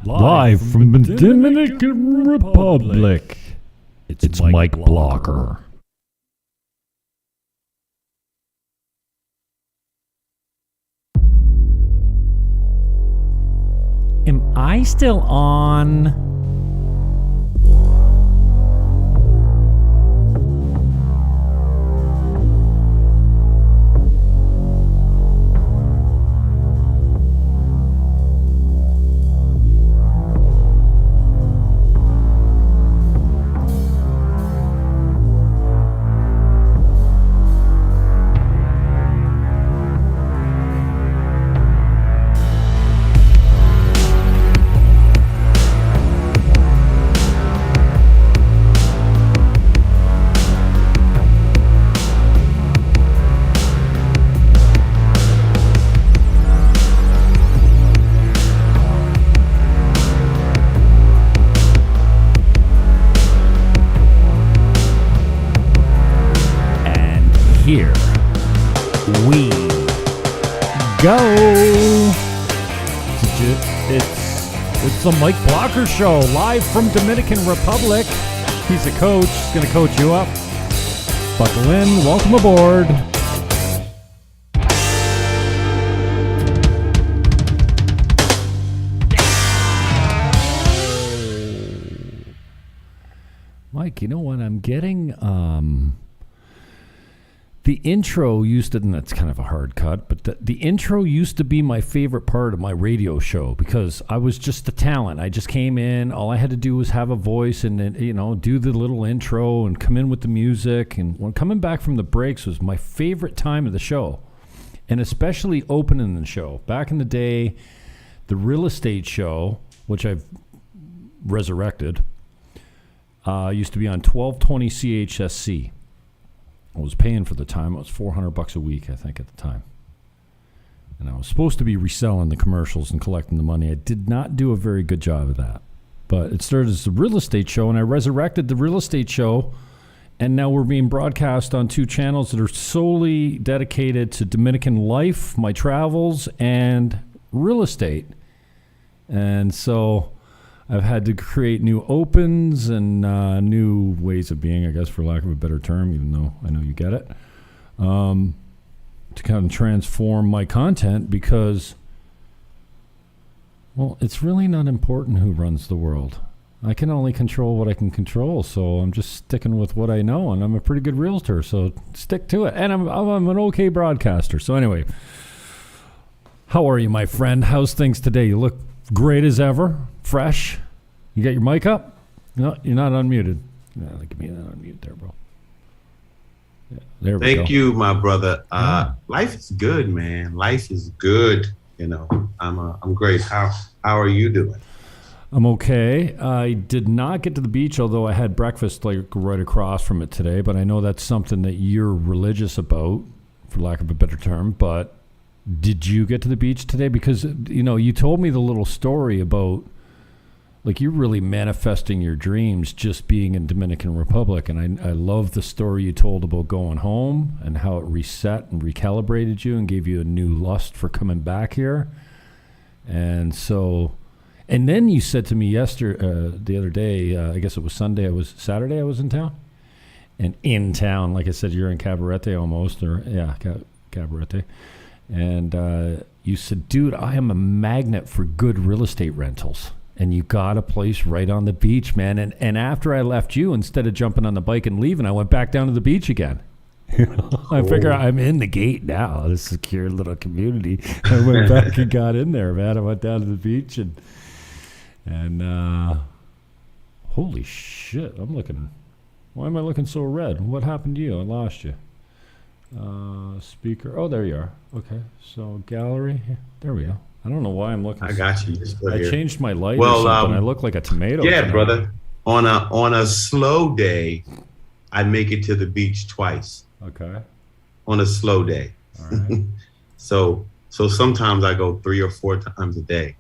Live from the Dominican Republic. It's Mike Blocker. Am I still on? Here we go. It's the Mike Blocker Show, live from Dominican Republic. He's a coach. He's going to coach you up. Buckle in. Welcome aboard. Mike, you know what? I'm getting... The intro used to, and that's kind of a hard cut, but the intro used to be my favorite part of my radio show because I was just the talent. I just came in. All I had to do was have a voice and then, do the little intro and come in with the music. And when coming back from the breaks was my favorite time of the show, and especially opening the show. Back in the day, the real estate show, which I've resurrected, used to be on 1220 CHSC. I was paying for the time. It was $400 a week, I think, at the time. And I was supposed to be reselling the commercials and collecting the money. I did not do a very good job of that. But it started as the real estate show, and I resurrected the real estate show. And now we're being broadcast on 2 channels that are solely dedicated to Dominican life, my travels, and real estate. And so I've had to create new opens and new ways of being, I guess, for lack of a better term, even though I know you get it, to kind of transform my content because, well, it's really not important who runs the world. I can only control what I can control, so I'm just sticking with what I know, and I'm a pretty good realtor, so stick to it. And I'm an okay broadcaster. So anyway, how are you, my friend? How's things today? You look great as ever. Fresh. You got your mic up? No, you're not unmuted. No, give me that unmute there, bro. Yeah, there we go. Thank you, my brother. Life is good, man. Life is good. I'm great. How are you doing? I'm okay. I did not get to the beach, although I had breakfast like right across from it today. But I know that's something that you're religious about, for lack of a better term. But did you get to the beach today? Because, you told me the little story about, like, you're really manifesting your dreams just being in Dominican Republic. And I love the story you told about going home and how it reset and recalibrated you and gave you a new lust for coming back here. And then you said to me the other day, I guess it was Saturday I was in town. And in town, like I said, you're in Cabarete almost, Cabarete. And you said, dude, I am a magnet for good real estate rentals. And you got a place right on the beach, man. And after I left you, instead of jumping on the bike and leaving, I went back down to the beach again. I figure I'm in the gate now, this secure little community. I went back and got in there, man. I went down to the beach and holy shit, why am I looking so red? What happened to you? I lost you. Speaker. Oh, there you are. Okay. So gallery. There we go. I don't know why I'm looking. I got you. I changed my light or something. I look like a tomato. Yeah, brother. On a slow day, I make it to the beach twice. Okay. On a slow day. All right. So sometimes I go 3 or 4 times a day.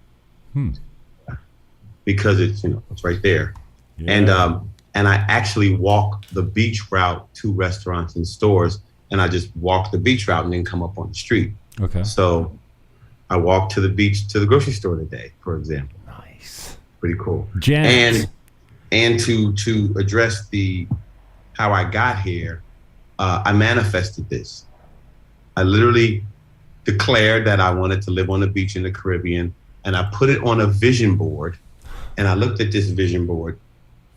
Because it's right there. Yeah. And I actually walk the beach route to restaurants and stores, and I just walk the beach route and then come up on the street. Okay. So I walked to the beach to the grocery store today, for example. Nice. Pretty cool. Janice. And to address how I got here, I manifested this. I literally declared that I wanted to live on the beach in the Caribbean, and I put it on a vision board. And I looked at this vision board.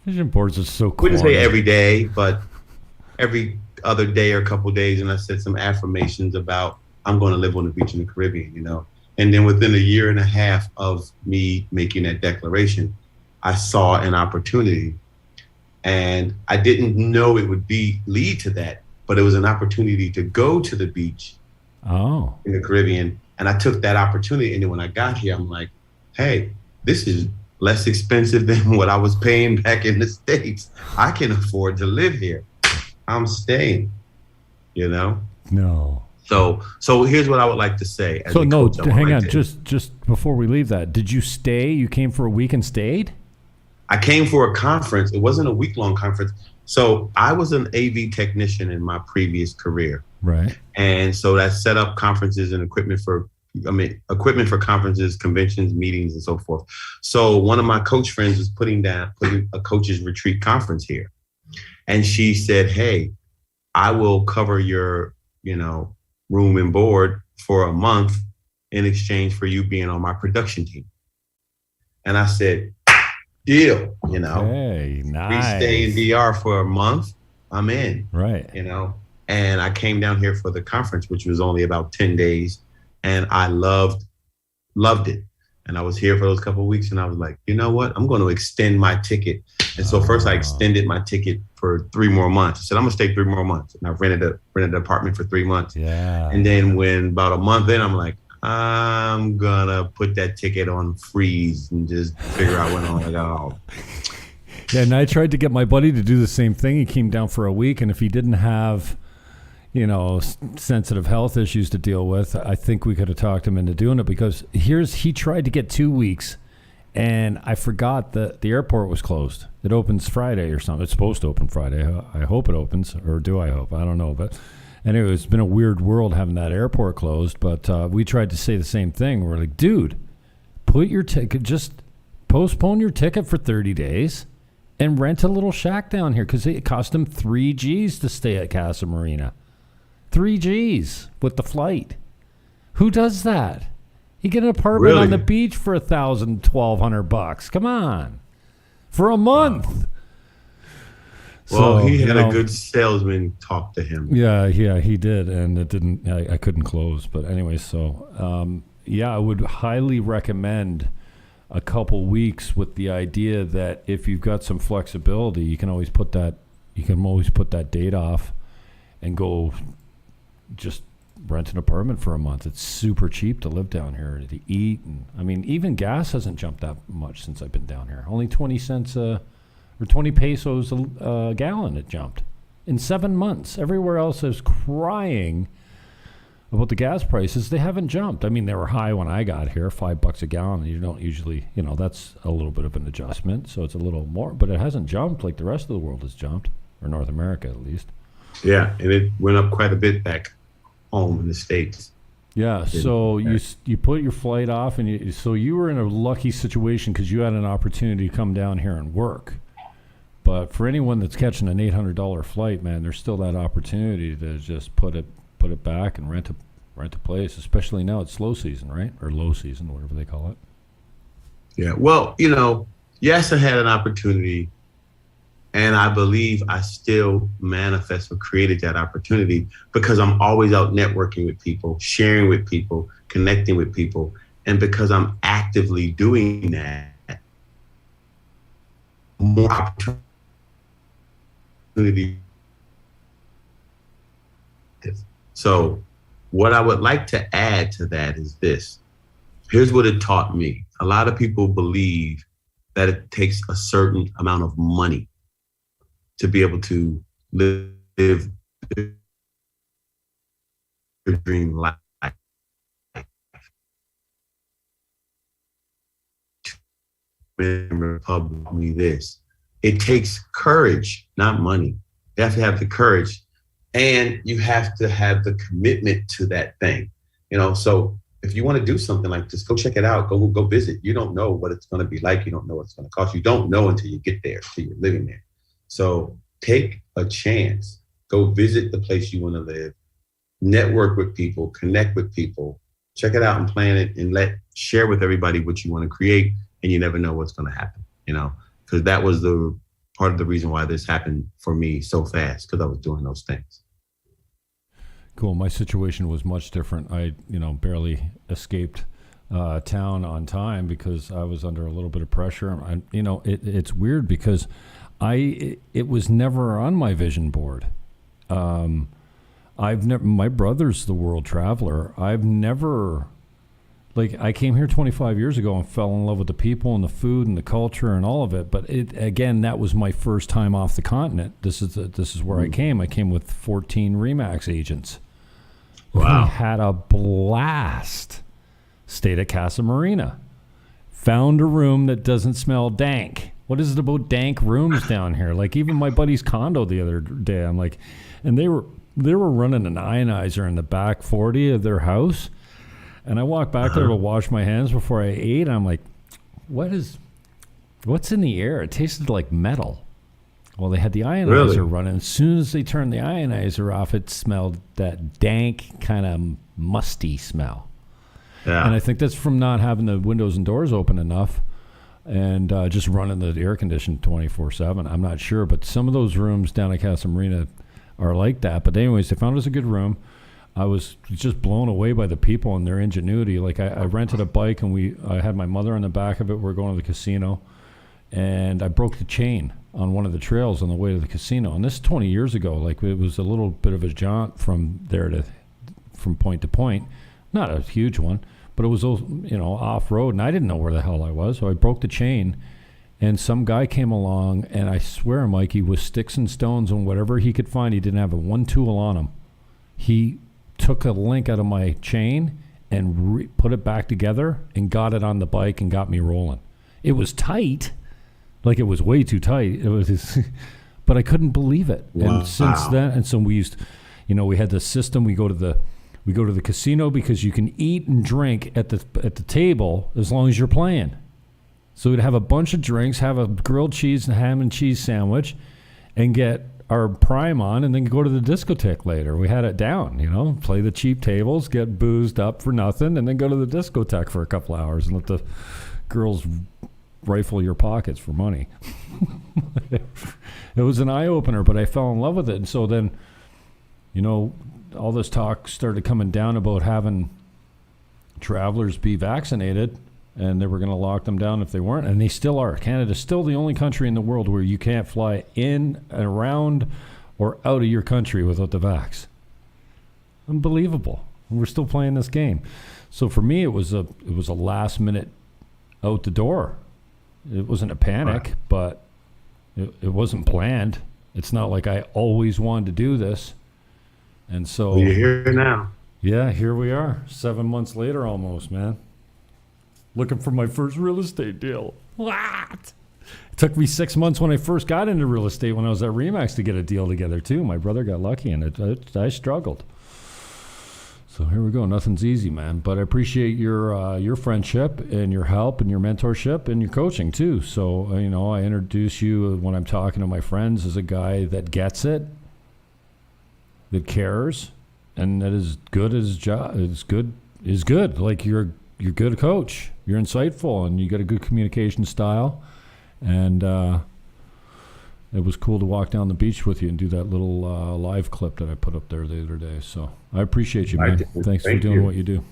Vision boards are so cool. Wouldn't say every day, but every other day or a couple of days, and I said some affirmations about I'm going to live on the beach in the Caribbean, you know. And then within a year and a half of me making that declaration, I saw an opportunity, and I didn't know it would lead to that, but it was an opportunity to go to the beach in the Caribbean, and I took that opportunity. And then when I got here, I'm like, hey, this is less expensive than what I was paying back in the States. I can afford to live here. I'm staying, you know? No. So here's what I would like to say. So no, hang on, just before we leave that, did you stay? You came for a week and stayed? I came for a conference. It wasn't a week-long conference. So I was an AV technician in my previous career. Right. And so that set up conferences and equipment for conferences, conventions, meetings, and so forth. So one of my coach friends was putting a coach's retreat conference here. And she said, hey, I will cover your, room and board for a month in exchange for you being on my production team. And I said, deal, Hey, nice. We stay in DR for a month. I'm in. Right. And I came down here for the conference, which was only about 10 days. And I loved it. And I was here for those couple of weeks, and I was like, you know what? I'm going to extend my ticket. And so first I extended my ticket for 3 more months. I said, I'm going to stay 3 more months. And I rented an apartment for 3 months. Yeah. And then when about a month in, I'm like, I'm going to put that ticket on freeze and just figure out when I go. Yeah, and I tried to get my buddy to do the same thing. He came down for a week, and if he didn't have sensitive health issues to deal with, I think we could have talked him into doing it, because he tried to get 2 weeks, and I forgot that the airport was closed. It opens Friday or something. It's supposed to open Friday. I hope it opens, or do I hope? I don't know. But anyway, it's been a weird world having that airport closed, but we tried to say the same thing. We're like, dude, put your ticket, just postpone your ticket for 30 days and rent a little shack down here, because it cost him 3 G's to stay at Casa Marina. 3 G's with the flight. Who does that? You get an apartment on the beach for $1,000, $1,200. Come on, for a month. Wow. Well, he had a good salesman talk to him. Yeah, he did, and it didn't. I couldn't close, but anyway. So, I would highly recommend a couple weeks with the idea that if you've got some flexibility, you can always put that date off and go. Just rent an apartment for a month. It's super cheap to live down here, to eat. And even gas hasn't jumped that much since I've been down here. Only 20 cents or 20 pesos a gallon it jumped in 7 months. Everywhere else is crying about the gas prices. They haven't jumped. They were high when I got here, $5 a gallon. You don't usually, that's a little bit of an adjustment. So it's a little more, but it hasn't jumped like the rest of the world has jumped, or North America at least. Yeah, and it went up quite a bit back home in the States. Yeah, so you put your flight off, and you were in a lucky situation because you had an opportunity to come down here and work. But for anyone that's catching an $800 flight, man, there's still that opportunity to just put it back and rent a place, especially now it's slow season, right? Or low season, whatever they call it. Yeah, well, yes, I had an opportunity. And I believe I still manifest or created that opportunity because I'm always out networking with people, sharing with people, connecting with people. And because I'm actively doing that, more opportunity. So what I would like to add to that is this. Here's what it taught me. A lot of people believe that it takes a certain amount of money to be able to live your dream life. Remember, taught me this. It takes courage, not money. You have to have the courage, and you have to have the commitment to that thing. So if you want to do something like this, go check it out. Go visit. You don't know what it's going to be like. You don't know what it's going to cost. You don't know until you get there, until you're living there. So take a chance. Go visit the place you want to live. Network with people. Connect with people. Check it out and plan it, and share with everybody what you want to create. And you never know what's going to happen. Because that was the part of the reason why this happened for me so fast, because I was doing those things. Cool. My situation was much different. I, barely escaped town on time because I was under a little bit of pressure. It's weird because it was never on my vision board. My brother's the world traveler. I've never, I came here 25 years ago and fell in love with the people and the food and the culture and all of it. But that was my first time off the continent. This is where I came. I came with 14 Remax agents. Wow. We had a blast. Stayed at Casa Marina. Found a room that doesn't smell dank. What is it about dank rooms down here? Even my buddy's condo the other day, I'm like, and they were running an ionizer in the back 40 of their house. And I walked back there to wash my hands before I ate. I'm like, what's in the air? It tasted like metal. Well, they had the ionizer running. As soon as they turned the ionizer off, it smelled that dank, kind of musty smell. Yeah. And I think that's from not having the windows and doors open enough and just running the air conditioned 24/7. I'm not sure, but some of those rooms down at Casa Marina are like that. But anyways, they found us a good room. I was just blown away by the people and their ingenuity. I rented a bike, and I had my mother on the back of it. We're going to the casino, and I broke the chain on one of the trails on the way to the casino. And this is 20 years ago. It was a little bit of a jaunt from point to point. Not a huge one, but it was, off road, and I didn't know where the hell I was. So I broke the chain, and some guy came along, and I swear, Mikey, with sticks and stones and whatever he could find, he didn't have one tool on him. He took a link out of my chain and put it back together and got it on the bike and got me rolling. It was tight. It was way too tight. It was, but I couldn't believe it. Wow. And since then, and so we used, we had the system. We go to the casino because you can eat and drink at the table as long as you're playing. So we'd have a bunch of drinks, have a grilled cheese and ham and cheese sandwich, and get our prime on, and then go to the discotheque later. We had it down, play the cheap tables, get boozed up for nothing, and then go to the discotheque for a couple hours and let the girls rifle your pockets for money. It was an eye-opener, but I fell in love with it. And so then, all this talk started coming down about having travelers be vaccinated, and they were going to lock them down if they weren't, and they still are. Canada's still the only country in the world where you can't fly in, around, or out of your country without the vax. Unbelievable. We're still playing this game. So for me, it was a last minute out the door. It wasn't a panic, but it wasn't planned. It's not like I always wanted to do this. And so well, you're here now. Yeah, here we are, 7 months later almost, man. Looking for my first real estate deal. What? It took me 6 months when I first got into real estate when I was at Remax to get a deal together too. My brother got lucky, and I struggled. So here we go. Nothing's easy, man. But I appreciate your friendship and your help and your mentorship and your coaching too. So I introduce you when I'm talking to my friends as a guy that gets it, that cares, and that is good at his job. Is good. You're a good coach. You're insightful, and you got a good communication style. And it was cool to walk down the beach with you and do that little live clip that I put up there the other day. So I appreciate you, man. Thanks for doing what you do.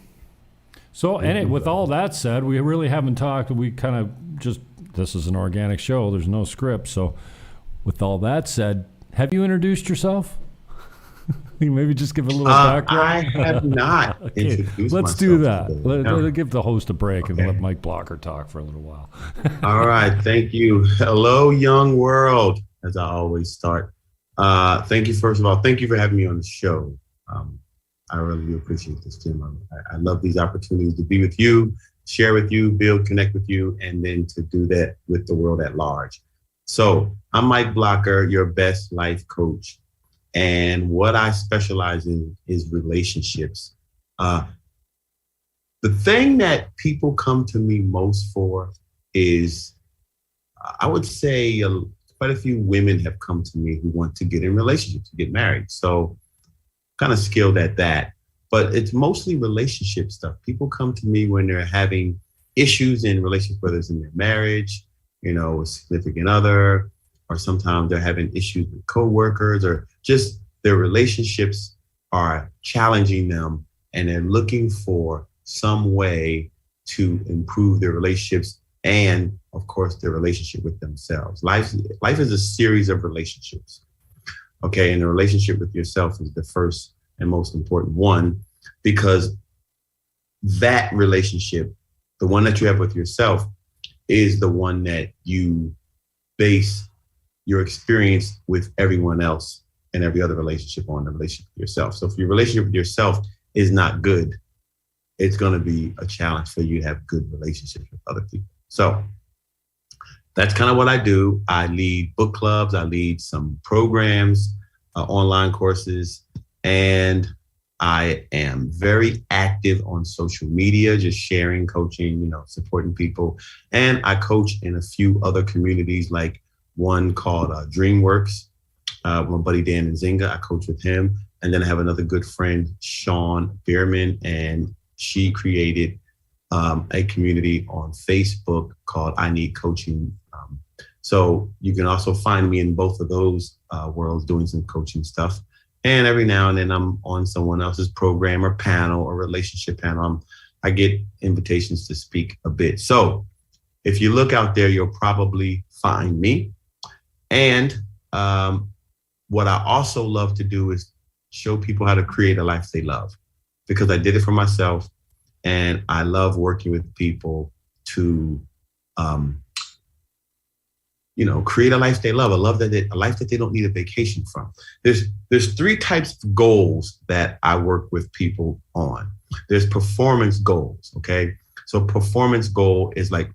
So, with all that said, we really haven't talked. We kind of this is an organic show. There's no script. So with all that said, have you introduced yourself? Maybe just give a little background. I have not introduced Let's do that. Let's give the host a break and let Mike Blocker talk for a little while. All right. Thank you. Hello, young world, as I always start. Thank you, first of all. Thank you for having me on the show. I really do appreciate this, Tim. I love these opportunities to be with you, share with you, build, connect with you, and then to do that with the world at large. So I'm Mike Blocker, your best life coach. And what I specialize in is relationships. The thing that people come to me most for is, I would say, quite a few women have come to me who want to get in relationships, to get married. So kind of skilled at that, but it's mostly relationship stuff. People come to me when they're having issues in relationships, whether it's in their marriage, a significant other, or sometimes they're having issues with coworkers, or just their relationships are challenging them and they're looking for some way to improve their relationships and, of course, their relationship with themselves. Life is a series of relationships. Okay, and the relationship with yourself is the first and most important one, because that relationship, the one that you have with yourself, is the one that you base your experience with everyone else and every other relationship on, the relationship with yourself. So if your relationship with yourself is not good, it's going to be a challenge for you to have good relationships with other people. So that's kind of what I do. I lead book clubs. I lead some programs, online courses, and I am very active on social media, just sharing, coaching, supporting people. And I coach in a few other communities, like one called DreamWorks. My buddy Dan Nzinga, I coach with him. And then I have another good friend, Sean Bierman, and she created a community on Facebook called I Need Coaching. So you can also find me in both of those worlds doing some coaching stuff. And every now and then I'm on someone else's program or panel or relationship panel. I get invitations to speak a bit. So if you look out there, you'll probably find me. And what I also love to do is show people how to create a life they love, because I did it for myself. And I love working with people to, create a life they love. I love a life that they don't need a vacation from. There's three types of goals that I work with people on. There's performance goals, okay? So performance goal is like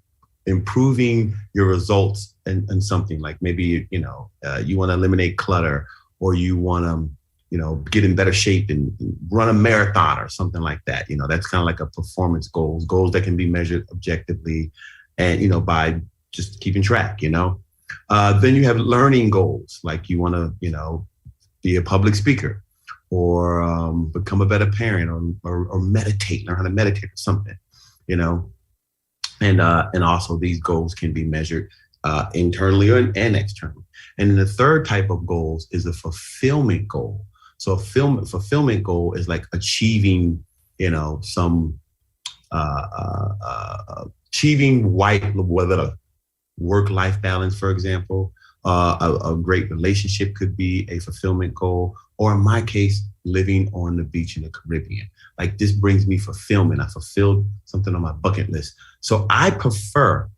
improving your results in something, like maybe, you want to eliminate clutter, or you want to, get in better shape and run a marathon or something like that. That's kind of like a performance goals that can be measured objectively and, by just keeping track, Then you have learning goals, like you want to, be a public speaker, or become a better parent, or meditate, learn how to meditate or something, And also these goals can be measured internally and externally. And then the third type of goals is a fulfillment goal. So a fulfillment goal is like achieving, some achieving whether a work-life balance, for example, a great relationship could be a fulfillment goal, or in my case, living on the beach in the Caribbean. Like, this brings me fulfillment. I fulfilled something on my bucket list. So I prefer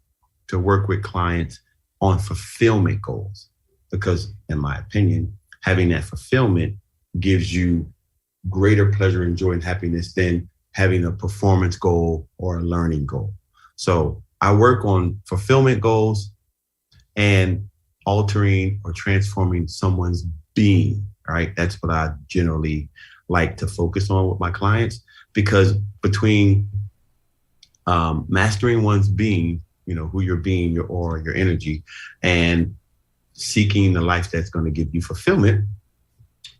to work with clients on fulfillment goals, because in my opinion, having that fulfillment gives you greater pleasure and joy and happiness than having a performance goal or a learning goal. So I work on fulfillment goals and altering or transforming someone's being, right? That's what I generally like to focus on with my clients, because between mastering one's being, who you're being, your aura, your energy, and seeking the life that's going to give you fulfillment,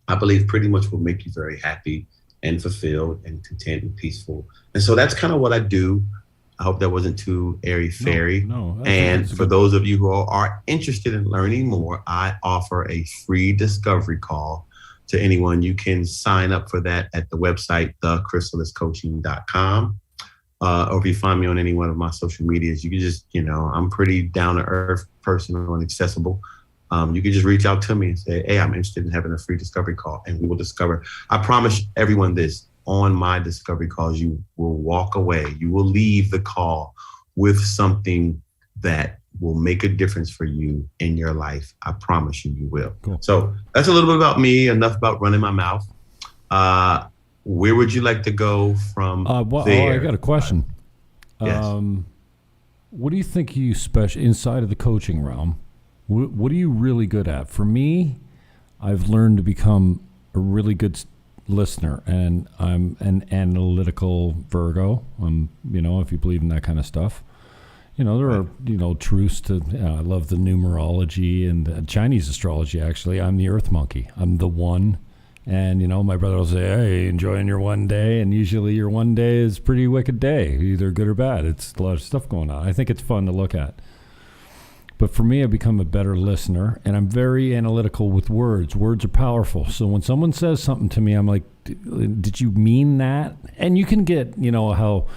I believe pretty much will make you very happy and fulfilled and content and peaceful. And so that's kind of what I do. I hope that wasn't too airy-fairy. No, and for those of you who are interested in learning more, I offer a free discovery call to anyone. You can sign up for that at the website, thechrysaliscoaching.com. Or if you find me on any one of my social medias, you can just, I'm pretty down-to-earth, personal, and accessible. You can just reach out to me and say, hey, I'm interested in having a free discovery call, and we will discover. I promise everyone this, on my discovery calls, you will walk away. You will leave the call with something that will make a difference for you in your life. I promise you, you will. Cool. So that's a little bit about me, enough about running my mouth. Where would you like to go from there? I got a question. Yes. What do you think you inside of the coaching realm? What are you really good at? For me, I've learned to become a really good listener, and I'm an analytical Virgo. If you believe in that kind of stuff. There are, truths to, I love the numerology and the Chinese astrology, actually. I'm the earth monkey. I'm the one. And, my brother will say, hey, enjoying your one day. And usually your one day is a pretty wicked day, either good or bad. It's a lot of stuff going on. I think it's fun to look at. But for me, I've become a better listener, and I'm very analytical with words. Words are powerful. So when someone says something to me, I'm like, did you mean that? And you can get, how,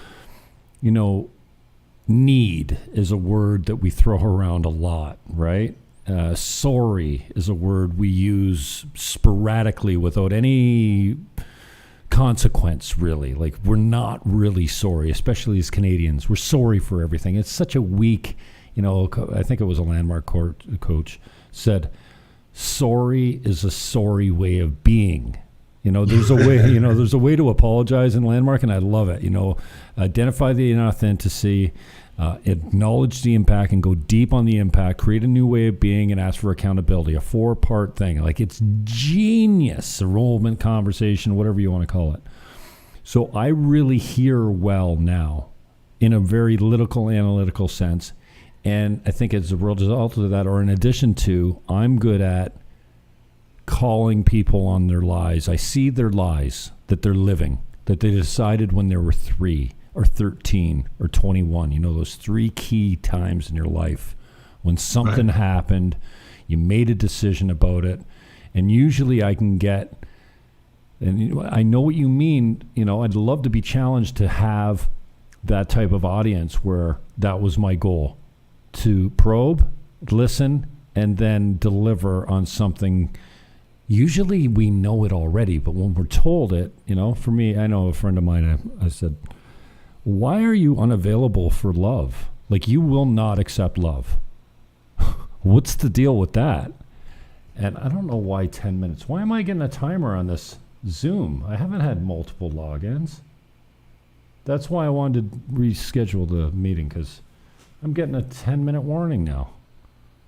need is a word that we throw around a lot, right? Sorry is a word we use sporadically without any consequence, really. Like, we're not really sorry, especially as Canadians. We're sorry for everything. It's such a weak, I think it was a Landmark coach said, sorry is a sorry way of being. There's a way, there's a way to apologize in Landmark, and I love it. Identify the inauthenticity, acknowledge the impact, and go deep on the impact, create a new way of being, and ask for accountability. A 4-part thing. Like, it's genius. Enrollment, conversation, whatever you want to call it. So I really hear well now in a very analytical sense. And I think as a result of that, or in addition to, I'm good at calling people on their lies. I see their lies that they're living, that they decided when they were 3 or 13 or 21. Those 3 key times in your life when something happened, you made a decision about it. And usually I can get, and I know what you mean, I'd love to be challenged to have that type of audience where that was my goal, to probe, listen, and then deliver on something. Usually we know it already, but when we're told it, for me, I know a friend of mine, I said, why are you unavailable for love? Like, you will not accept love. What's the deal with that? And I don't know why 10 minutes. Why am I getting a timer on this Zoom? I haven't had multiple logins. That's why I wanted to reschedule the meeting, because I'm getting a 10-minute warning now.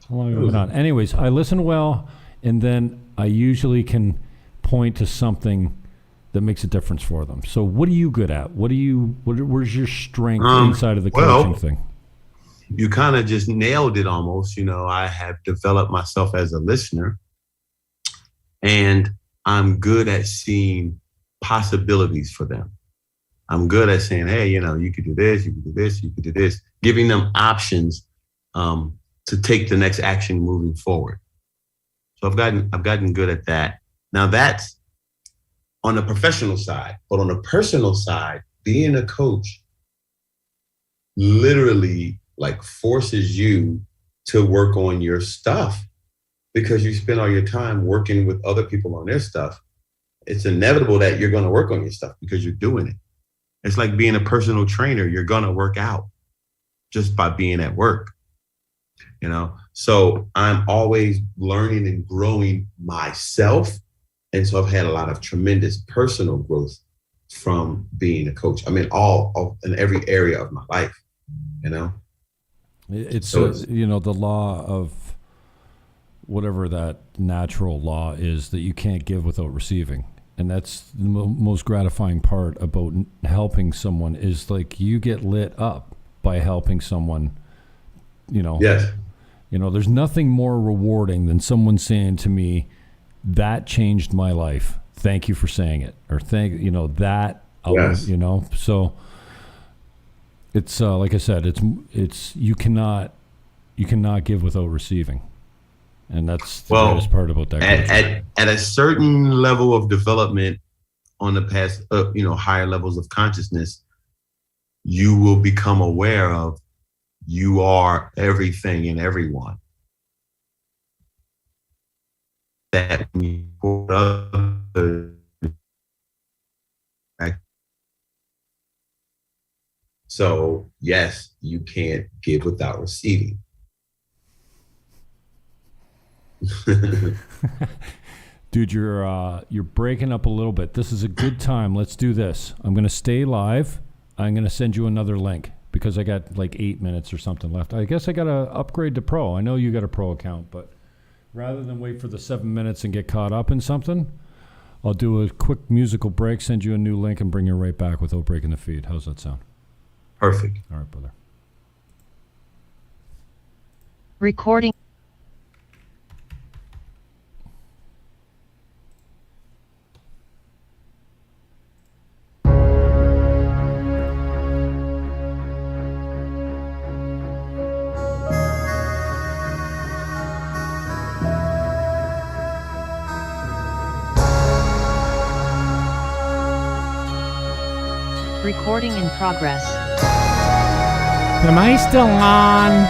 How long have I been on? Anyways, I listen well, and then I usually can point to something that makes a difference for them. So what are you good at? Where's your strength inside of the coaching thing? You kind of just nailed it almost. I have developed myself as a listener, and I'm good at seeing possibilities for them. I'm good at saying, hey, you could do this, you could do this, you could do this, giving them options to take the next action moving forward. So I've gotten good at that. Now that's on the professional side, but on the personal side, being a coach literally forces you to work on your stuff, because you spend all your time working with other people on their stuff. It's inevitable that you're going to work on your stuff because you're doing it. It's like being a personal trainer. You're going to work out just by being at work. So I'm always learning and growing myself. And so I've had a lot of tremendous personal growth from being a coach. I mean, all in every area of my life, It's the law of whatever that natural law is that you can't give without receiving. And that's the most gratifying part about helping someone is you get lit up by helping someone, Yes. There's nothing more rewarding than someone saying to me, that changed my life. Thank you for saying it. Or that, yes. So it's like I said, it's you cannot give without receiving. And that's the greatest part about that. At a certain level of development on the past, higher levels of consciousness, you will become aware of you are everything and everyone. That so yes, you can't give without receiving. Dude, you're breaking up a little bit. This is a good time. Let's do this. I'm going to stay live. I'm going to send you another link because I got 8 minutes or something left. I guess I got to upgrade to Pro. I know you got a Pro account, but rather than wait for the 7 minutes and get caught up in something, I'll do a quick musical break, send you a new link, and bring you right back without breaking the feed. How's that sound? Perfect. All right, brother. Recording. Recording in progress. Am I still on?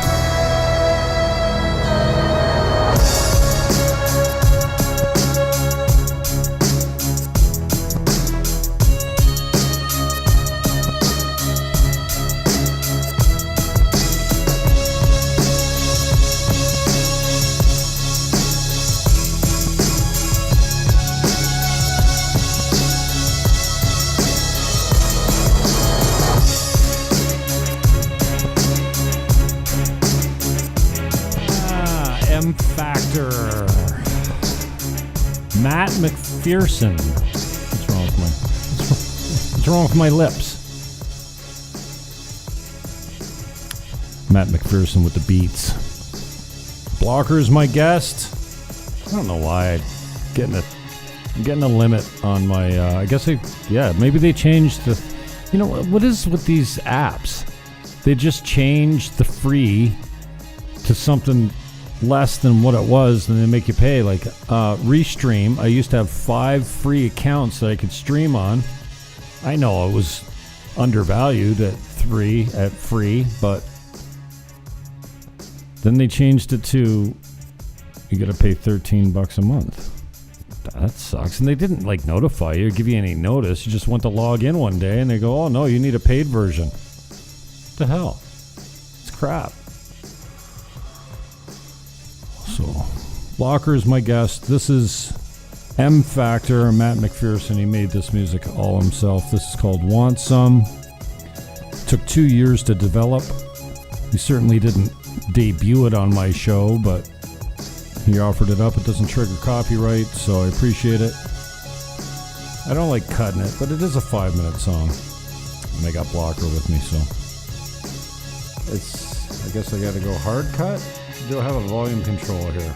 Factor. Matt McPherson. What's wrong with my lips? Matt McPherson with the beats. Blocker's my guest. I don't know why I'm getting a limit on my. I guess maybe they changed the. You know what is with these apps? They just changed the free to something less than what it was, and they make you pay. Like Restream, I used to have 5 free accounts that I could stream on. I know it was undervalued at free, but then they changed it to you got to pay $13 a month. That sucks. And they didn't notify you or give you any notice. You just went to log in one day and they go, oh no, you need a paid version. What the hell? It's crap. So, Blocker is my guest. This is M Factor, Matt McPherson. He made this music all himself. This is called Want Some. Took 2 years to develop. He certainly didn't debut it on my show, but he offered it up. It doesn't trigger copyright, so I appreciate it. I don't like cutting it, but it is a 5-minute song. And I got Blocker with me, so I guess I got to go hard cut. Do I have a volume control here?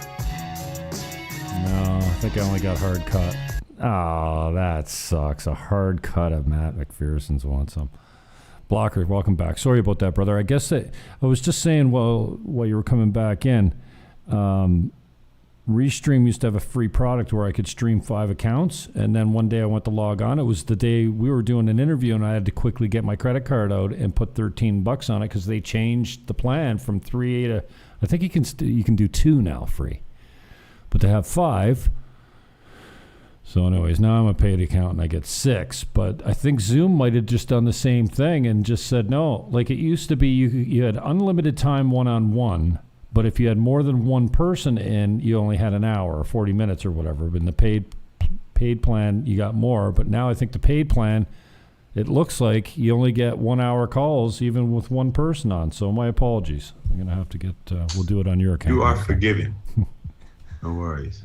No, I think I only got hard cut. Oh, that sucks. A hard cut of Matt McPherson's Want Some. Blocker, welcome back. Sorry about that, brother. I guess I was just saying while you were coming back in, Restream used to have a free product where I could stream 5 accounts, and then one day I went to log on. It was the day we were doing an interview, and I had to quickly get my credit card out and put $13 on it because they changed the plan from 3 to, I think you can do 2 now free, but to have 5. So anyways, now I'm a paid account and I get 6, but I think Zoom might have just done the same thing and just said no. Like it used to be, you had unlimited time one-on-one. But if you had more than one person in, you only had an hour or 40 minutes or whatever. But in the paid plan, you got more. But now I think the paid plan, it looks like you only get 1 hour calls even with one person on. So my apologies. I'm going to have to get, we'll do it on your account. You are forgiven. No worries.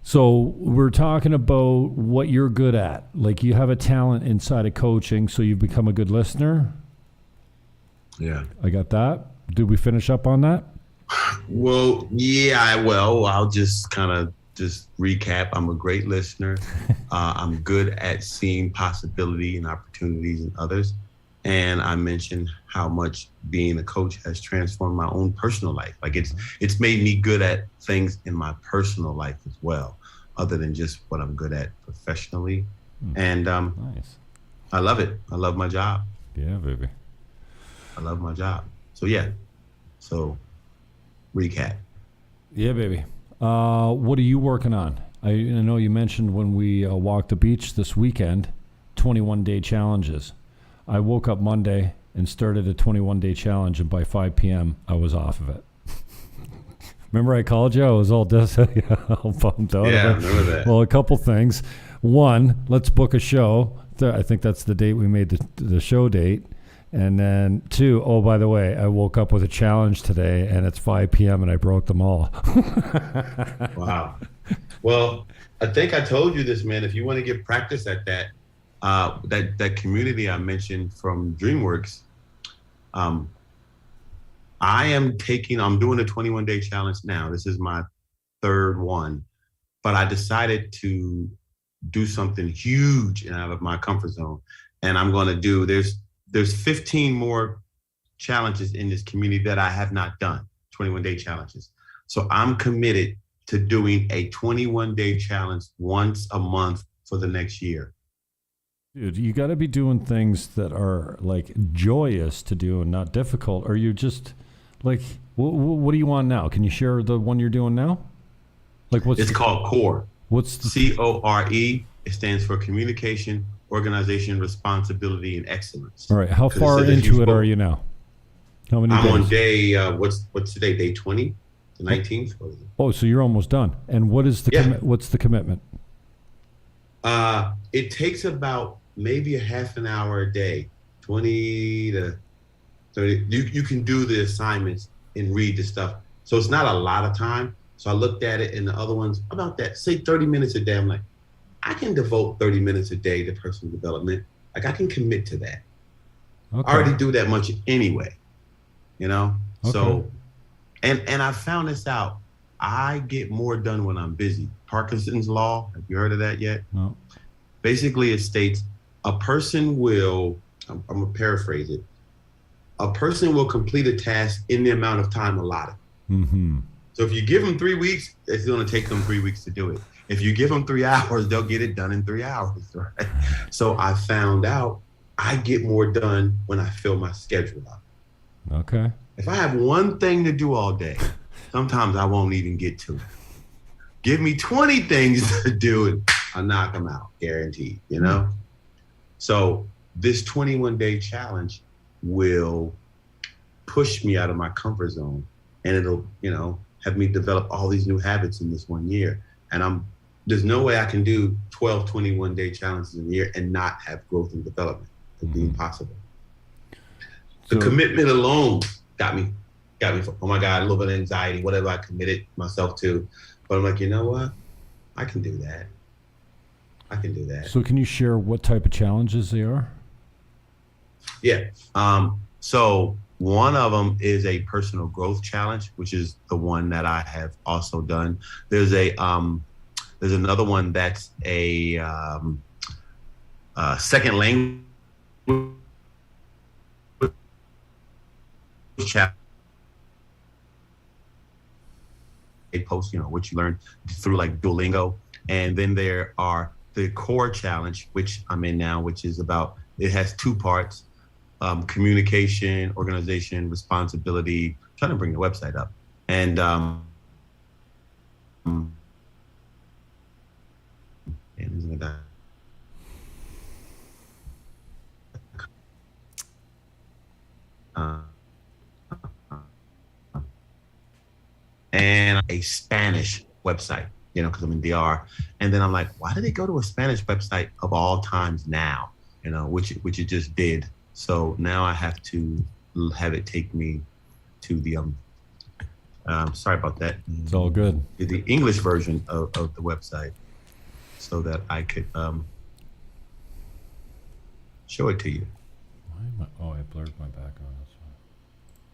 So we're talking about what you're good at. Like you have a talent inside of coaching, so you've become a good listener. Yeah. I got that. Did we finish up on that? Well, yeah, I'll just kind of recap. I'm a great listener. I'm good at seeing possibility and opportunities in others. And I mentioned how much being a coach has transformed my own personal life. Like it's made me good at things in my personal life as well, other than just what I'm good at professionally. And nice. I love it. I love my job. Yeah, baby. I love my job. So yeah. So recap. Yeah, baby. What are you working on? I know you mentioned when we walked the beach this weekend, 21-day challenges. I woke up Monday and started a 21-day challenge, and by 5 p.m. I was off of it. Remember I called you? I was all bummed out. Yeah, I remember that. Well, a couple things. One, let's book a show. I think that's the date we made the show date. And then 2, oh, by the way, I woke up with a challenge today, and it's 5 p.m., and I broke them all. Wow. Well, I think I told you this, man. If you want to get practice at that, that community I mentioned from DreamWorks, um, I'm doing a 21-day challenge now. This is my third one, but I decided to do something huge and out of my comfort zone. And I'm going to there's 15 more challenges in this community that I have not done, 21-day challenges. So I'm committed to doing a 21-day challenge once a month for the next year. Dude, you got to be doing things that are like joyous to do and not difficult. Or you just like, what do you want now? Can you share the one you're doing now? Like It's called CORE. What's the CORE? It stands for Communication, Organization, Responsibility, and Excellence. All right. How far into it are you now? How many I'm days? on day, what's today? Day 20? The 19th? What is it? Oh, so you're almost done. And what is the what's the commitment? It takes about maybe a half an hour a day, 20 to 30. You can do the assignments and read the stuff. So it's not a lot of time. So I looked at it and the other ones about that, say 30 minutes a day. I'm like, I can devote 30 minutes a day to personal development. Like I can commit to that. Okay. I already do that much anyway, you know? Okay. So, and I found this out. I get more done when I'm busy. Parkinson's law, have you heard of that yet? No. Basically, it states a person will, I'm gonna paraphrase it, a person will complete a task in the amount of time allotted. Mm-hmm. So if you give them 3 weeks, it's gonna take them 3 weeks to do it. If you give them 3 hours, they'll get it done in 3 hours, right? So I found out I get more done when I fill my schedule up. Okay. If I have one thing to do all day, sometimes I won't even get to it. Give me 20 things to do and I'll knock them out, guaranteed, you know? So this 21-day challenge will push me out of my comfort zone and it'll, have me develop all these new habits in this 1 year. And there's no way I can do 12, 21-day challenges in a year and not have growth and development. It'd be impossible. The commitment alone got me, oh my God, a little bit of anxiety, whatever I committed myself to. But I'm like, you know what? I can do that. I can do that. So can you share what type of challenges they are? Yeah. So one of them is a personal growth challenge, which is the one that I have also done. There's another one that's a second language challenge. They post, what you learned through like Duolingo. And then there are the core challenge, which I'm in now, which is it has 2 parts, communication, organization, responsibility. I'm trying to bring the website up. And and a Spanish website, because I'm in DR. And then I'm like, why did they go to a Spanish website of all times now, which it just did. So now I have to have it take me to the, sorry about that. It's all good. The English version of the website so that I could show it to you. I blurred my background. That's fine.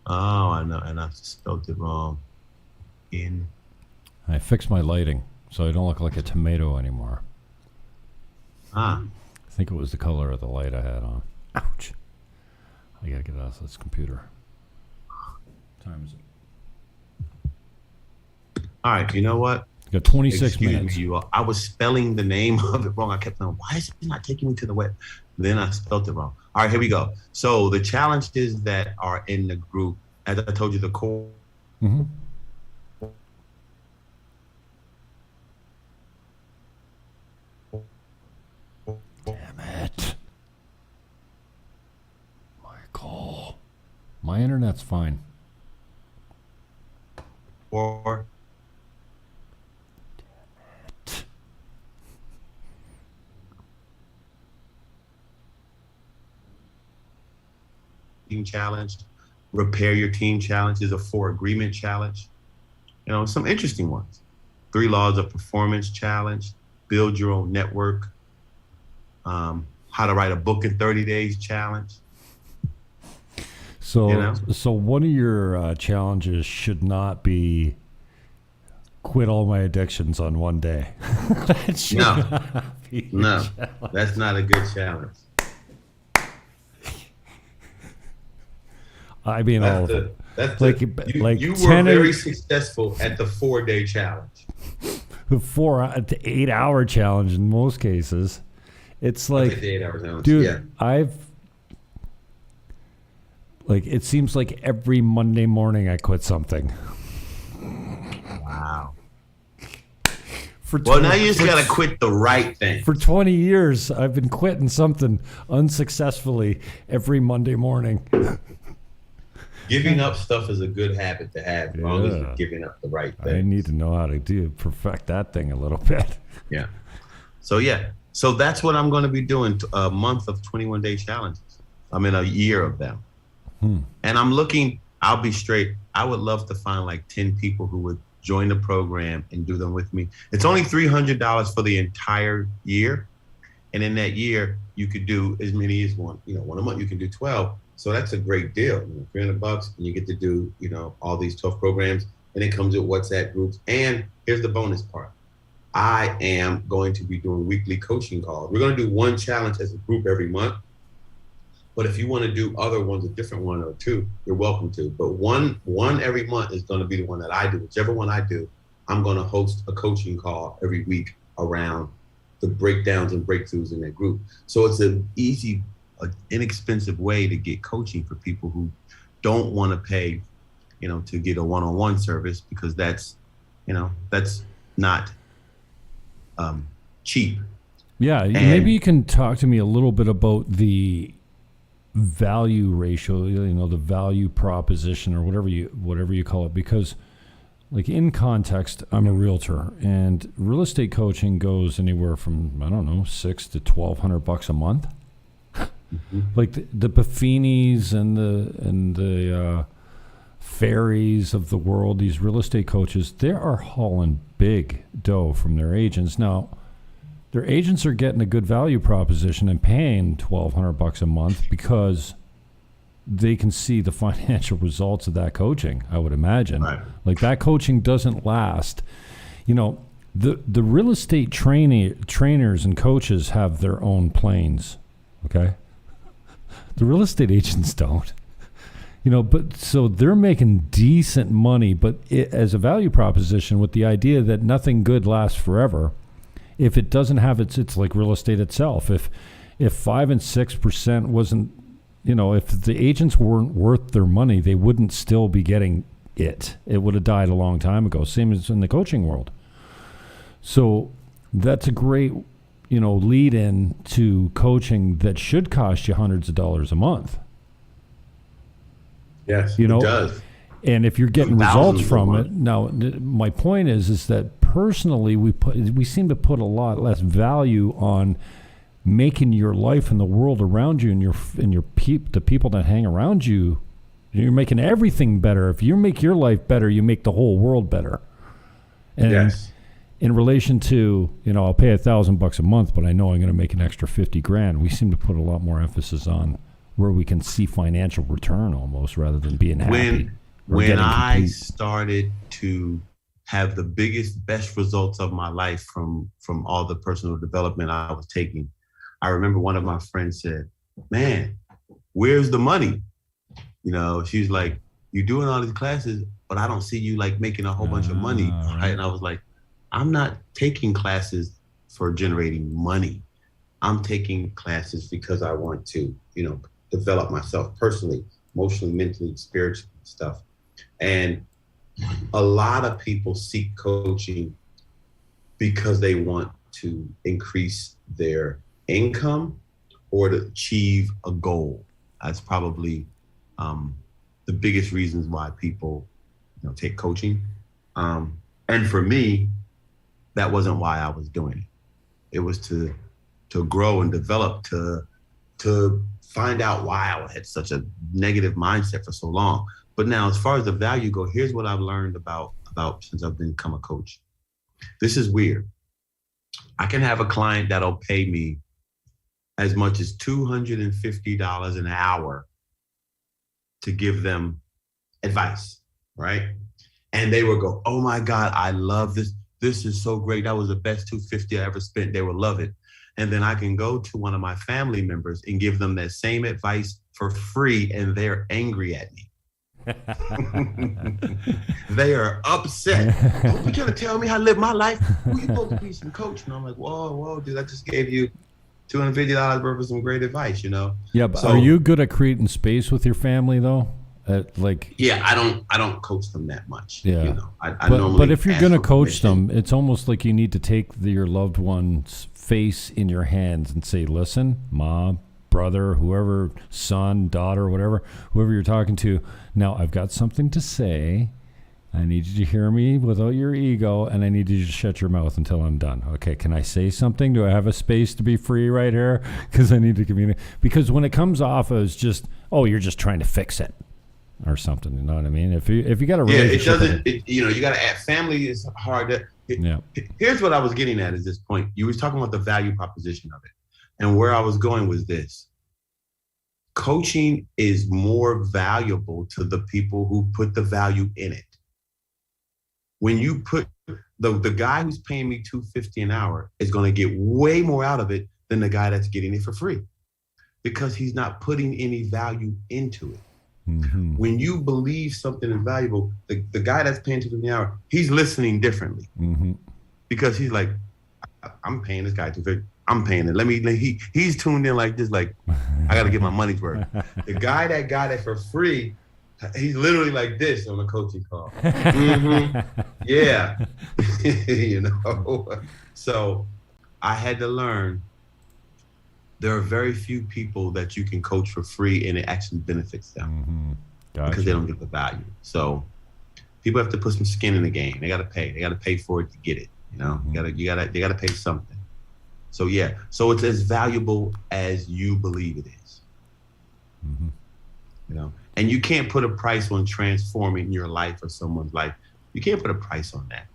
Oh, I know. And I spelled it wrong. I fixed my lighting so I don't look like a tomato anymore. I think it was the color of the light I had on. Ouch. I gotta get off this computer. What time is it? All right, you know what? You got 26 Excuse minutes. me, you all. I was spelling the name of it wrong. I kept saying, why is it not taking me to the web? Then I spelled it wrong. All right, here we go. So the challenges that are in the group, as I told you, the core. Mm-hmm. Damn it. Michael. My internet's fine. Or team challenge, repair your team challenge is a 4 agreement challenge. Some interesting ones. 3 laws of performance challenge, build your own network, how to write a book in 30 days challenge. So, so one of your challenges should not be quit all my addictions on one day. No, that's not a good challenge. I mean, all of them. You were very successful at the 4-day challenge. The 4 to 8 hour challenge in most cases. It's like, the 8 hour challenge. Dude, yeah. It seems like every Monday morning I quit something. Wow. Now you just got to quit the right thing. For 20 years, I've been quitting something unsuccessfully every Monday morning. Giving up stuff is a good habit to have, as long as you're giving up the right thing. I need to know how to perfect that thing a little bit. Yeah. So that's what I'm going to be doing, a month of 21-day challenges. I'm in a year of them. And I'm looking, I'll be straight, I would love to find like 10 people who would join the program and do them with me. It's only $300 for the entire year. And in that year, you could do as many as one a month, you can do 12. So that's a great deal, $300, and you get to do, all these 12 programs, and it comes with WhatsApp groups. And here's the bonus part. I am going to be doing weekly coaching calls. We're going to do one challenge as a group every month. But if you want to do other ones, a different one or two, you're welcome to. But one every month is going to be the one that I do. Whichever one I do, I'm going to host a coaching call every week around the breakdowns and breakthroughs in that group. So it's an easy, inexpensive way to get coaching for people who don't want to pay, to get a one-on-one service, because that's not cheap. Yeah, maybe you can talk to me a little bit about the value ratio, the value proposition, or whatever you call it, because like in context, I'm a realtor, and real estate coaching goes anywhere from $600 to $1,200 a month. Mm-hmm. Like the Buffinis and the Ferries of the world, these real estate coaches, they are hauling big dough from their agents. Now, their agents are getting a good value proposition and paying $1,200 a month because they can see the financial results of that coaching, I would imagine. Right. Like that coaching doesn't last. The real estate trainers and coaches have their own planes, okay? The real estate agents don't. But so they're making decent money, but as a value proposition with the idea that nothing good lasts forever. If it doesn't have it's like real estate itself. If 5 and 6% wasn't, if the agents weren't worth their money, they wouldn't still be getting it. It would have died a long time ago. Same as in the coaching world. So that's a great, lead in to coaching that should cost you hundreds of dollars a month. Yes, it does. And if you're getting results from it, now my point is that personally we seem to put a lot less value on making your life and the world around you and the people that hang around you. You're making everything better. If you make your life better, you make the whole world better. And yes. In relation to, I'll pay $1,000 a month, but I know I'm going to make an extra $50,000. We seem to put a lot more emphasis on where we can see financial return almost, rather than being happy. When I started to have the best results of my life from all the personal development I was taking, I remember one of my friends said, "Man, where's the money?" She's like, "You're doing all these classes, but I don't see you like making a whole bunch of money." Right? And I was like, "I'm not taking classes for generating money. I'm taking classes because I want to, develop myself personally, emotionally, mentally, spiritually, stuff." And a lot of people seek coaching because they want to increase their income or to achieve a goal. That's probably the biggest reasons why people take coaching. And for me, that wasn't why I was doing it. It was to grow and develop, to find out why I had such a negative mindset for so long. But now, as far as the value go, here's what I've learned about since I've become a coach. This is weird. I can have a client that'll pay me as much as $250 an hour to give them advice, right? And they will go, oh my God, I love this. This is so great. That was the best $250 I ever spent. They will love it. And then I can go to one of my family members and give them that same advice for free, and they're angry at me. They are upset. Don't be trying to tell me how to live my life. Who you supposed to be, some coach? And I'm like, whoa, dude, I just gave you $250 worth of some great advice, Yeah, but are you good at creating space with your family though? Yeah, I don't coach them that much. Yeah, I normally. But if you're gonna coach them, it's almost like you need to take your loved one's face in your hands and say, "Listen, mom, brother, whoever, son, daughter, whatever, whoever you're talking to. Now I've got something to say. I need you to hear me without your ego, and I need you to shut your mouth until I'm done. Okay, can I say something? Do I have a space to be free right here? Because I need to communicate. Because when it comes off as just, oh, you're just trying to fix it or something, you know what I mean? If you got a relationship, you got to add. Family is hard. Here's what I was getting at this point. You were talking about the value proposition of it, and where I was going was this. Coaching is more valuable to the people who put the value in it. When you put the guy who's paying me $250 an hour is going to get way more out of it than the guy that's getting it for free, because he's not putting any value into it. Mm-hmm. When you believe something is valuable, the guy that's paying $250 an hour, he's listening differently, because he's like, I'm paying this guy $250. I'm paying it. He's tuned in like this, like, I got to get my money's worth. The guy that got it for free, he's literally like this on a coaching call. Yeah. So I had to learn there are very few people that you can coach for free and it actually benefits them because they don't get the value. So people have to put some skin in the game. They got to pay. They got to pay for it to get it. They got to pay something. So yeah, so it's as valuable as you believe it is. And you can't put a price on transforming your life or someone's life. You can't put a price on that.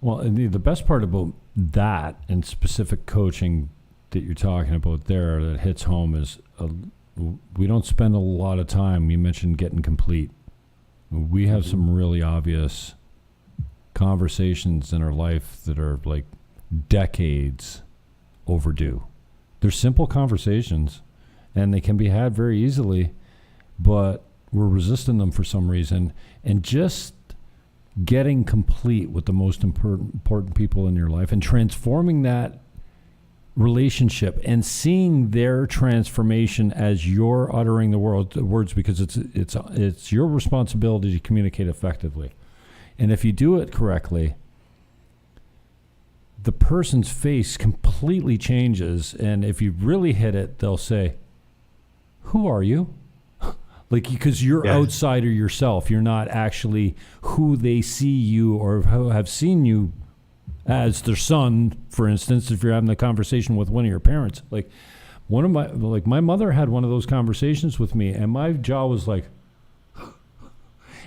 Well, and the best part about that and specific coaching that you're talking about there that hits home is we don't spend a lot of time. You mentioned getting complete. We have some really obvious conversations in our life that are like decades overdue. They're simple conversations and they can be had very easily, but we're resisting them for some reason. And just getting complete with the most important people in your life and transforming that relationship and seeing their transformation as you're uttering the words, because it's your responsibility to communicate effectively. And if you do it correctly, the person's face completely changes. And if you really hit it, they'll say, who are you? Like, because you're outsider yourself. You're not actually who they see you or who have seen you as their son, for instance, if you're having a conversation with one of your parents. Like my mother had one of those conversations with me and my jaw was like,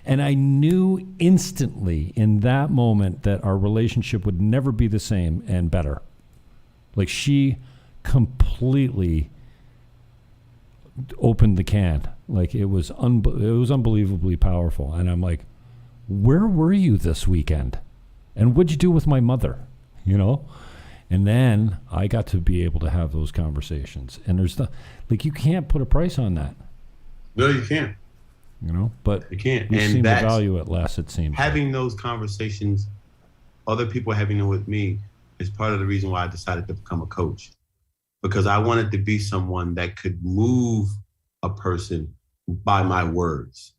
and I knew instantly in that moment that our relationship would never be the same and better. Like, she completely opened the can. Like, it was unbelievably powerful. And I'm like, where were you this weekend? And what'd you do with my mother? And then I got to be able to have those conversations. And you can't put a price on that. No, you can't. But you can't. We and seem to value it less, it seems. Having those conversations, other people having them with me, is part of the reason why I decided to become a coach. Because I wanted to be someone that could move a person by my words.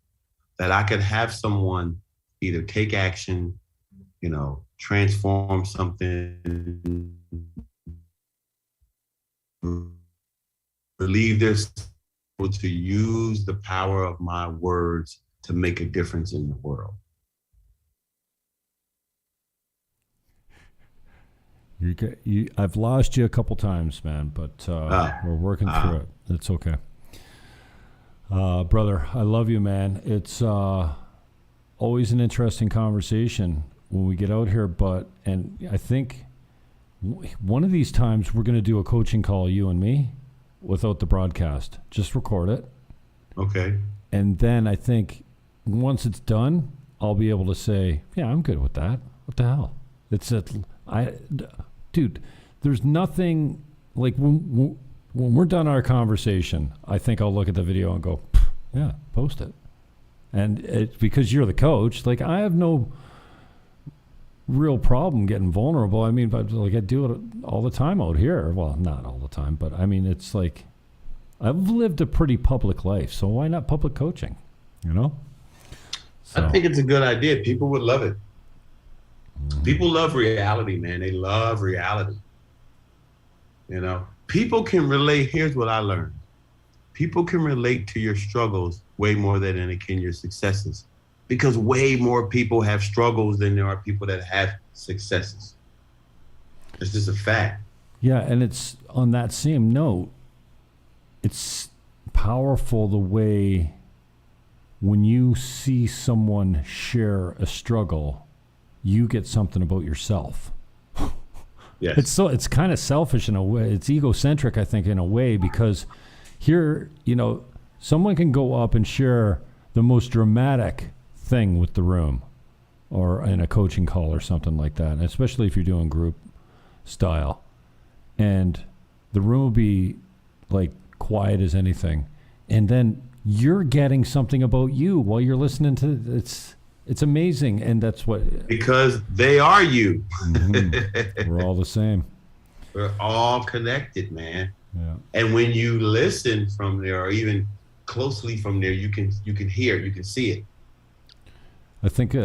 That I could have someone either take action, transform something, relieve their to use the power of my words to make a difference in the world. I've lost you a couple times, man, but we're working through it. It's okay. Brother, I love you, man. It's always an interesting conversation when we get out here, and I think One of these times we're going to do a coaching call, you and me, without the broadcast. Just record it. Okay. And then I think once it's done, I'll be able to say, yeah, I'm good with that. What the hell? Dude, there's nothing like when we're done our conversation, I think I'll look at the video and go, yeah, post it. And it's because you're the coach. Like, I have no real problem getting vulnerable. I mean, but like I do it all the time out here. Well, not all the time, but I mean, it's like I've lived a pretty public life, so why not public coaching? You know? So. I think it's a good idea. People would love it. People love reality, man. They love reality. You know, people can relate. Here's what I learned. People can relate to your struggles way more than they can your successes, because way more people have struggles than there are people that have successes. It's just a fact. Yeah, and it's on that same note, it's powerful the way when you see someone share a struggle, you get something about yourself. Yes. It's kind of selfish in a way. It's egocentric, I think, in a way, because here, you know, someone can go up and share the most dramatic thing with the room or in a coaching call or something like that, and especially if you're doing group style. And the room will be like quiet as anything. And then you're getting something about you while you're listening to it. It's amazing, and that's what... Because they are you. Mm-hmm. We're all the same. We're all connected, man. Yeah. And when you listen from there, or even closely from there, you can hear it, you can see it. I think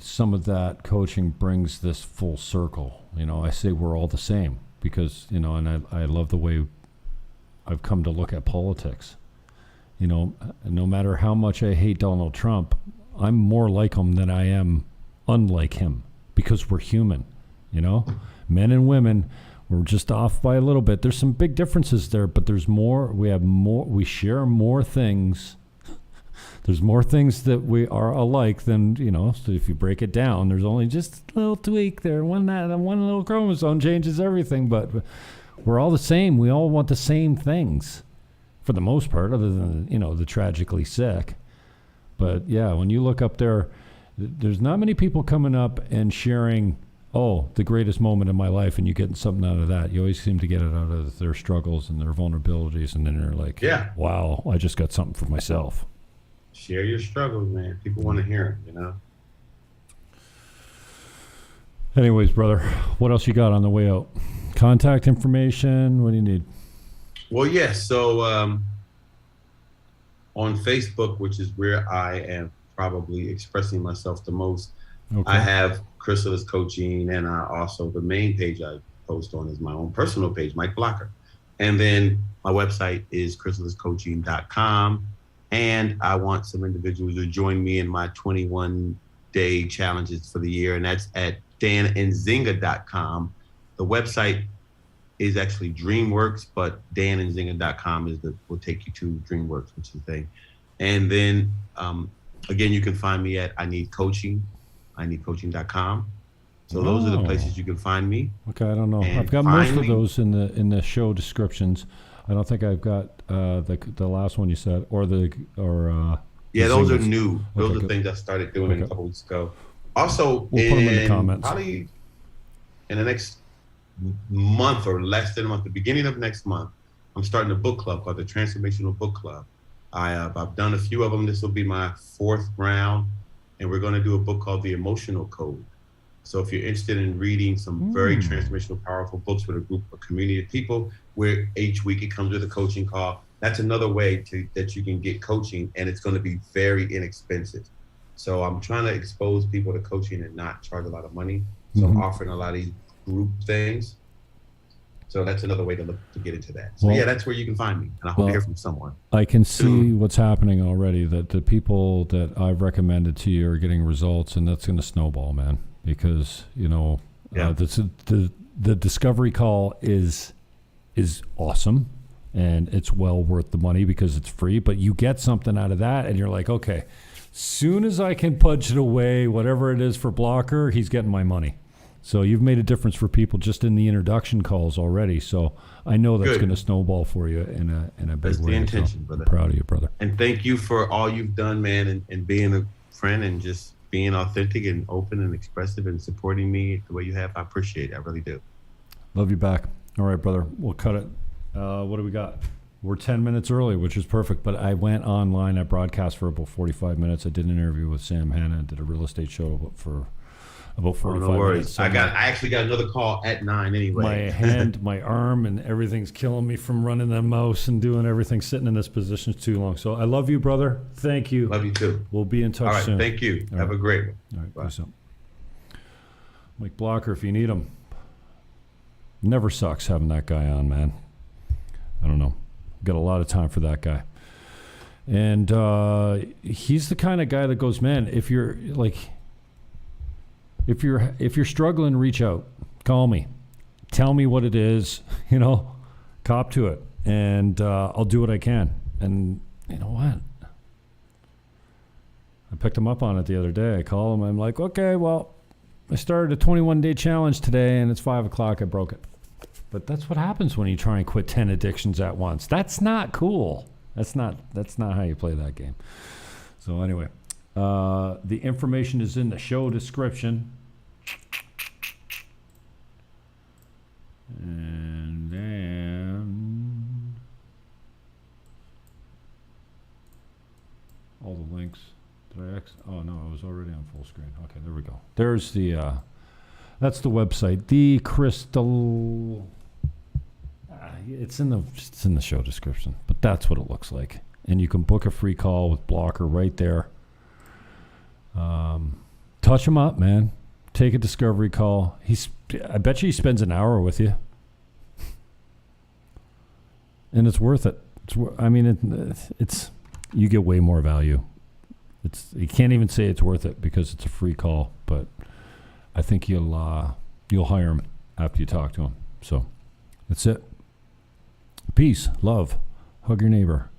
some of that coaching brings this full circle. You know, I say we're all the same because, you know, and I love the way I've come to look at politics. You know, no matter how much I hate Donald Trump, I'm more like him than I am unlike him because we're human, you know? Men and women, we're just off by a little bit. There's some big differences there, but there's more. We share more things. There's more things that we are alike than, you know, so if you break it down, there's only just a little tweak there. One little chromosome changes everything, but we're all the same. We all want the same things for the most part, other than, you know, the tragically sick. But yeah, when you look up there, there's not many people coming up and sharing, oh, the greatest moment in my life, and you getting something out of that. You always seem to get it out of their struggles and their vulnerabilities, and then they're like, yeah, wow, I just got something for myself. Share your struggles, man. People want to hear them, you know? Anyways, brother, what else you got on the way out? Contact information, what do you need? Well, yes. So on Facebook, which is where I am probably expressing myself the most, okay. I have Chrysalis Coaching, and I also, the main page I post on is my own personal page, Mike Blocker. And then my website is chrysaliscoaching.com. And I want some individuals to join me in my 21-day challenges for the year, and that's at danandzinga.com. The website is actually DreamWorks, but danandzinga.com will take you to DreamWorks, which is the thing. And then, again, you can find me at I Need Coaching, ineedcoaching.com. So those are the places you can find me. Okay, I don't know. I've got most of those in the show descriptions. I don't think I've got the last one you said, yeah, those are new. Those are things I started doing a couple weeks ago. Also, we'll put them in the comments. Probably in the next month or less than a month, the beginning of next month, I'm starting a book club called the Transformational Book Club. I've done a few of them. This will be my 4th round, and we're going to do a book called The Emotional Code. So if you're interested in reading some very transformational, powerful books with a group or community of people, where each week it comes with a coaching call, that's another way that you can get coaching, and it's going to be very inexpensive. So I'm trying to expose people to coaching and not charge a lot of money. So I'm offering a lot of these group things. So that's another way to get into that. So yeah, that's where you can find me, and I hope to hear from someone. I can see what's happening already, that the people that I've recommended to you are getting results, and that's going to snowball, man. Because, you know, the discovery call is awesome, and it's well worth the money because it's free, but you get something out of that, and you're like, okay, soon as I can pudge it away, whatever it is for Blocker, he's getting my money. So you've made a difference for people just in the introduction calls already. So I know that's Good. going to snowball for you in a big That's way. the intention, So brother. I'm proud of you, brother. And thank you for all you've done, man, and being a friend and just being authentic and open and expressive and supporting me the way you have. I appreciate it. I really do. Love you back. All right, brother. We'll cut it. What do we got? We're 10 minutes early, which is perfect. But I went online. I broadcast for about 45 minutes. I did an interview with Sam Hanna. Did a real estate show for about 45 no worries. minutes. So I actually got another call at 9 anyway. my hand, my arm, and everything's killing me from running the mouse and doing everything, sitting in this position too long. So I love you, brother. Thank you. Love you too. We'll be in touch All right. soon. Thank you. All Have right. a great one. All right. Bye. Peace out. Mike Blocker, if you need him. Never sucks having that guy on, man. I don't know. Got a lot of time for that guy. And he's the kind of guy that goes, man, if you're struggling, reach out. Call me. Tell me what it is, cop to it. And I'll do what I can. And you know what? I picked him up on it the other day. I call him. I'm like, okay, well, I started a 21-day challenge today, and it's 5 o'clock. I broke it. But that's what happens when you try and quit 10 addictions at once. That's not cool. That's not how you play that game. So anyway, the information is in the show description. And then all the links. Did I oh no, I was already on full screen. Okay, there we go. There's the that's the website. The Crystal. It's in the show description, but that's what it looks like. And you can book a free call with Blocker right there. Touch him up, man. Take a discovery call. I bet you he spends an hour with you, and it's worth it. It's you get way more value. You can't even say it's worth it because it's a free call, but I think you'll hire him after you talk to him. So that's it. Peace, love, hug your neighbor.